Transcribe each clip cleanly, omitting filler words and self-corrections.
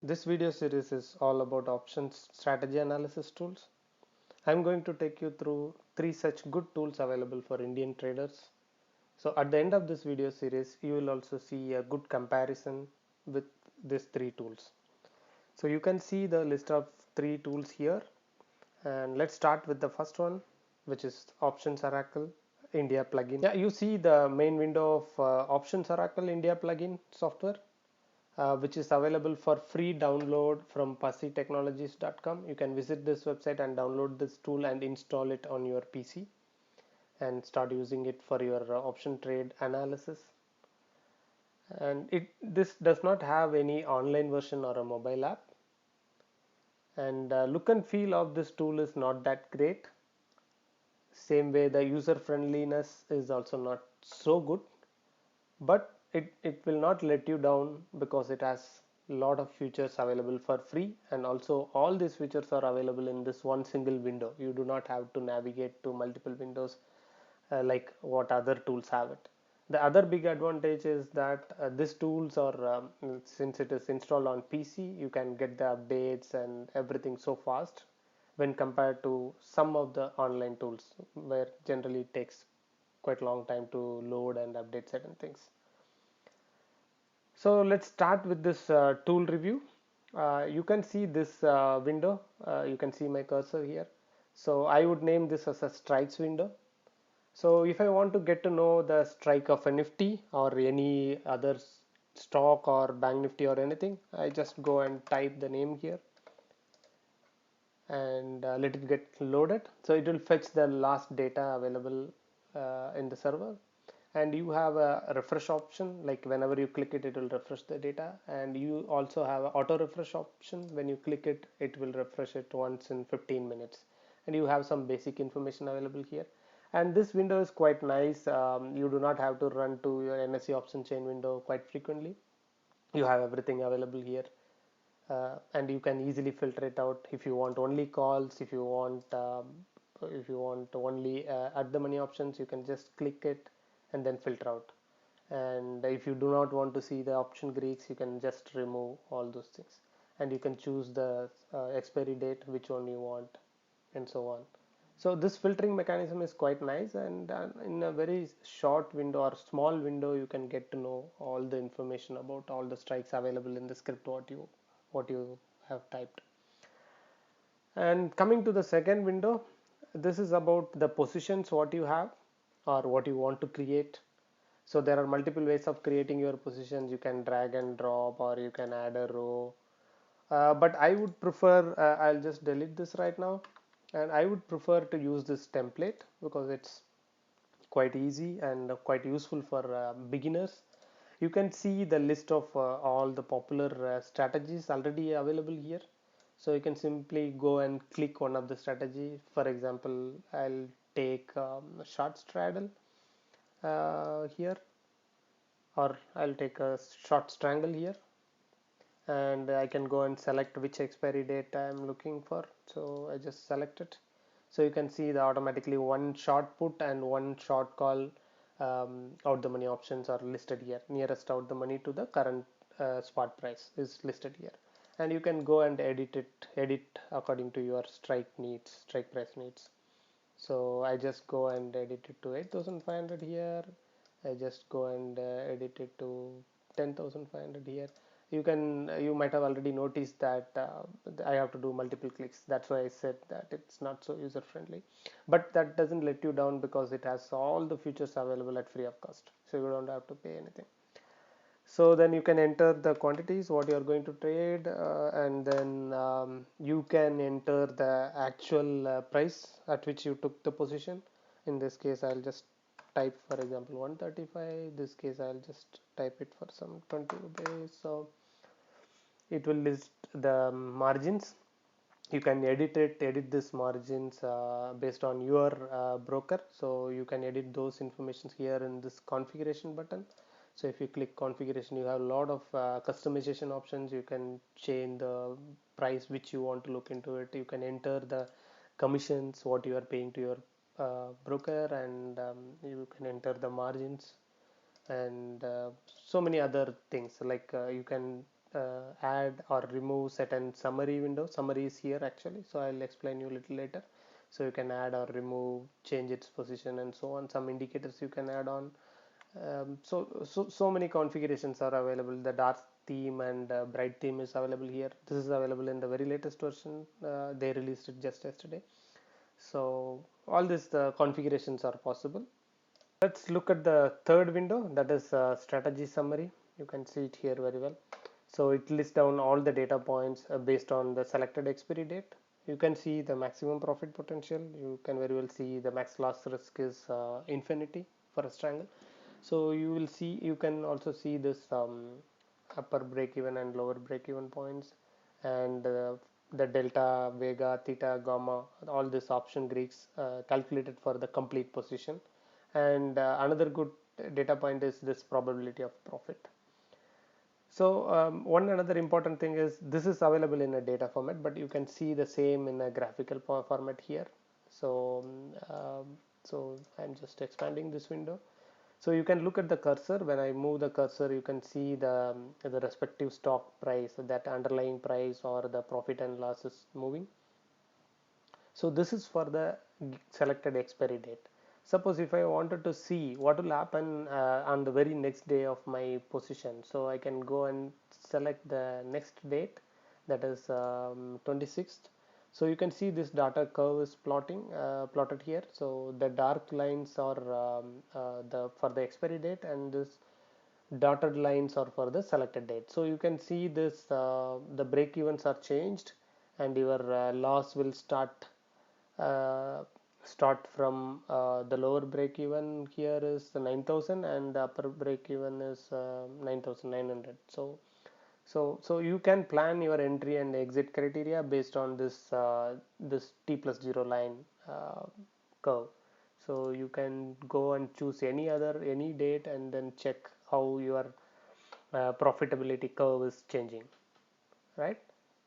This video series is all about options strategy analysis tools. I'm going to take you through three such good tools available for Indian traders. So at the end of this video series, you will also see a good comparison with these three tools. So you can see the list of three tools here, and let's start with the first one, which is OptionsOracle India Plugin. Yeah, you see the main window of OptionsOracle India Plugin software, which is available for free download from pussytechnologies.com. You can visit this website and download this tool and install it on your PC and start using it for your option trade analysis. And this does not have any online version or a mobile app, and look and feel of this tool is not that great. Same way the user friendliness is also not so good, but it will not let you down because it has a lot of features available for free, and also all these features are available in this one single window. You do not have to navigate to multiple windows like what other tools have it. The other big advantage is that these tools are since it is installed on PC, you can get the updates and everything so fast when compared to some of the online tools where generally it takes quite a long time to load and update certain things. So let's start with this tool review. You can see this window. You can see my cursor here. So I would name this as a strikes window. So if I want to get to know the strike of a Nifty or any other stock or bank Nifty or anything, I just go and type the name here and let it get loaded. So it will fetch the last data available in the server, and you have a refresh option, like whenever you click it, it will refresh the data, and you also have an auto refresh option. When you click it, it will refresh it once in 15 minutes, and you have some basic information available here. And this window is quite nice. You do not have to run to your NSE option chain window quite frequently. You have everything available here, and you can easily filter it out. If you want only calls, if you want only at the money options, you can just click it and then filter out. And if you do not want to see the option Greeks, you can just remove all those things, and you can choose the expiry date, which one you want, and so on. So this filtering mechanism is quite nice, and in a very short window or small window, you can get to know all the information about all the strikes available in the script what you have typed. And coming to the second window, this is about the positions what you have or what you want to create. So there are multiple ways of creating your positions. You can drag and drop, or you can add a row. But I would prefer, I'll just delete this right now, and I would prefer to use this template because it's quite easy and quite useful for beginners. You can see the list of all the popular strategies already available here. So you can simply go and click one of the strategy. For example, I'll take short straddle here, or I'll take a short strangle here, and I can go and select which expiry date I'm looking for. So I just select it. So you can see the automatically one short put and one short call out the money options are listed here. Nearest out the money to the current spot price is listed here, and you can go and edit according to your strike needs, strike price needs. So I just go and edit it to 8,500 here. I just go and edit it to 10,500 here. You might have already noticed that I have to do multiple clicks. That's why I said that it's not so user friendly, but that doesn't let you down because it has all the features available at free of cost, so you don't have to pay anything. So then you can enter the quantities what you are going to trade, and then you can enter the actual price at which you took the position. In this case, I'll just type, for example, 135. This case, I'll just type it for some 20 rupees. So it will list the margins. You can edit this margins based on your broker. So you can edit those informations here in this configuration button. So if you click configuration, you have a lot of customization options. You can change the price which you want to look into it. You can enter the commissions what you are paying to your broker, and you can enter the margins, and so many other things, like you can add or remove certain summary windows. Summary is here actually, so I'll explain you a little later. So you can add or remove, change its position and so on. Some indicators you can add on. So many configurations are available. The dark theme and bright theme is available here. This is available in the very latest version. They released it just yesterday. So all these configurations are possible. Let's look at the third window, that is strategy summary. You can see it here very well. So it lists down all the data points based on the selected expiry date. You can see the maximum profit potential. You can very well see the max loss risk is infinity for a triangle. So you will see, you can also see this upper break even and lower break even points, and the delta, vega, theta, gamma, all these option Greeks calculated for the complete position. And another good data point is this probability of profit. So one another important thing is this is available in a data format, but you can see the same in a graphical format here. So so I'm just expanding this window. So you can look at the cursor. When I move the cursor, you can see the respective stock price, that underlying price or the profit and loss is moving. So this is for the selected expiry date. Suppose if I wanted to see what will happen on the very next day of my position, so I can go and select the next date, that is 26th. So you can see this data curve is plotted here. So the dark lines are the for the expiry date, and this dotted lines are for the selected date. So you can see this the break evens are changed, and your loss will uh, start from the lower break even here is the 9,000, and the upper break even is 9,900. So you can plan your entry and exit criteria based on this t+0 line curve. So you can go and choose any date and then check how your profitability curve is changing, right?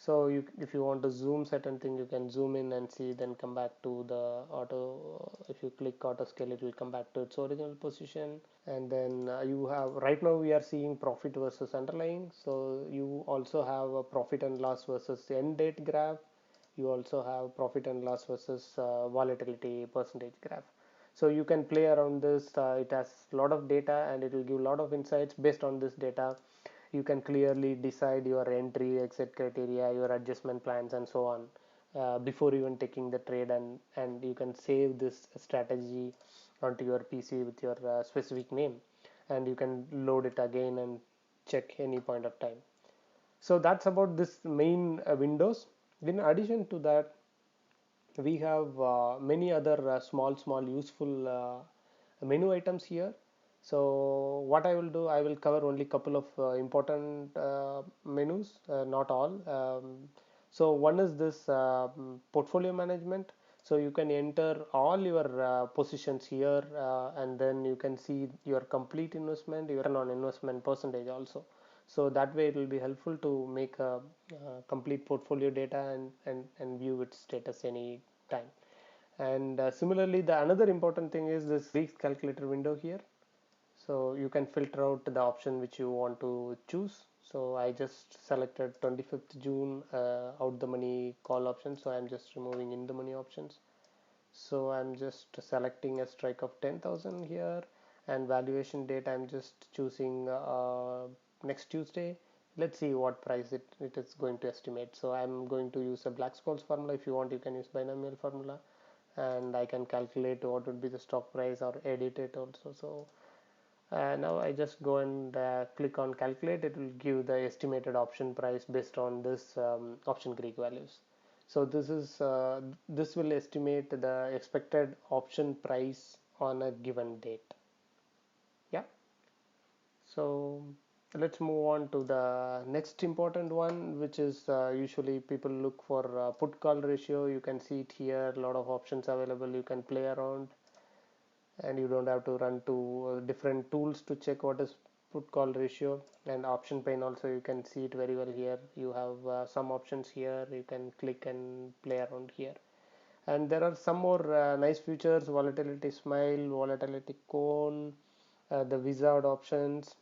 So if you want to zoom certain thing, you can zoom in and see, then come back to the auto. If you click auto scale, it will come back to its original position. And then you have, right now we are seeing profit versus underlying, so you also have a profit and loss versus end date graph. You also have profit and loss versus volatility percentage graph. So you can play around this. It has a lot of data, and it will give a lot of insights. Based on this data, you can clearly decide your entry exit criteria, your adjustment plans and so on, before even taking the trade, and you can save this strategy onto your PC with your specific name, and you can load it again and check any point of time. So that's about this main windows. In addition to that, we have many other small useful menu items here. So what I will do, I will cover only couple of important menus, not all. So one is this portfolio management. So you can enter all your positions here, and then you can see your complete investment, your on investment percentage also. So that way it will be helpful to make a complete portfolio data, and view its status any time. And similarly, the another important thing is this risk calculator window here. So you can filter out the option which you want to choose. So I just selected 25th June out the money call option, so I'm just removing in the money options. So I'm just selecting a strike of 10,000 here, and valuation date I'm just choosing next Tuesday. Let's see what price it is going to estimate. So I'm going to use a Black-Scholes formula. If you want, you can use binomial formula, and I can calculate what would be the stock price or edit it also. So now I just go and click on calculate. It will give the estimated option price based on this option Greek values. So this will estimate the expected option price on a given date. Yeah. So let's move on to the next important one, which is usually people look for put call ratio. You can see it here, a lot of options available. You can play around, and you don't have to run to different tools to check what is put call ratio. And option pane also, you can see it very well here. You have some options here, you can click and play around here. And there are some more nice features: volatility smile, volatility cone, the wizard options,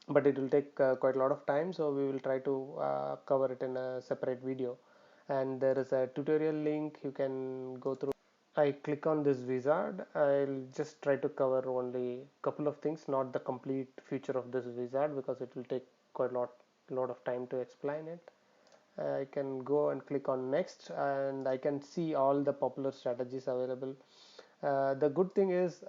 but it will take quite a lot of time, so we will try to cover it in a separate video. And there is a tutorial link you can go through. I click on this wizard. I'll just try to cover only couple of things, not the complete feature of this wizard, because it will take quite a lot of time to explain it. I can go and click on next, and I can see all the popular strategies available. The good thing is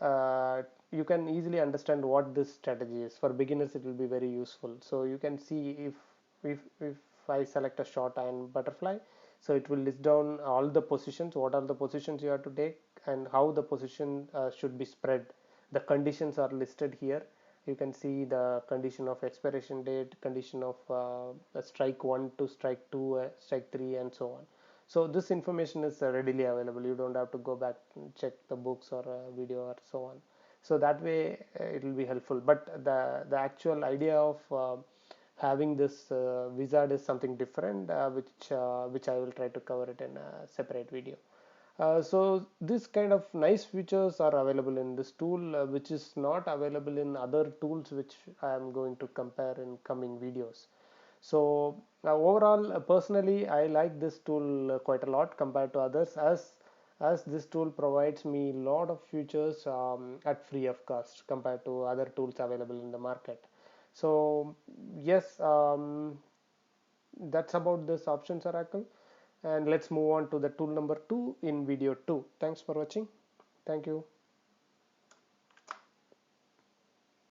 you can easily understand what this strategy is. For beginners it will be very useful. So you can see if I select a short and butterfly, so it will list down all the positions, what are the positions you have to take, and how the position should be spread. The conditions are listed here. You can see the condition of expiration date, condition of strike 1 to strike 2, strike 3, and so on. So this information is readily available. You don't have to go back and check the books or video or so on. So that way it will be helpful. But the actual idea of having this wizard is something different, which I will try to cover it in a separate video. So this kind of nice features are available in this tool, which is not available in other tools which I am going to compare in coming videos. So overall, personally, I like this tool quite a lot compared to others, as this tool provides me a lot of features at free of cost compared to other tools available in the market. So yes, that's about this Options Oracle, and let's move on to the tool number 2 in video 2. Thanks for watching. Thank you.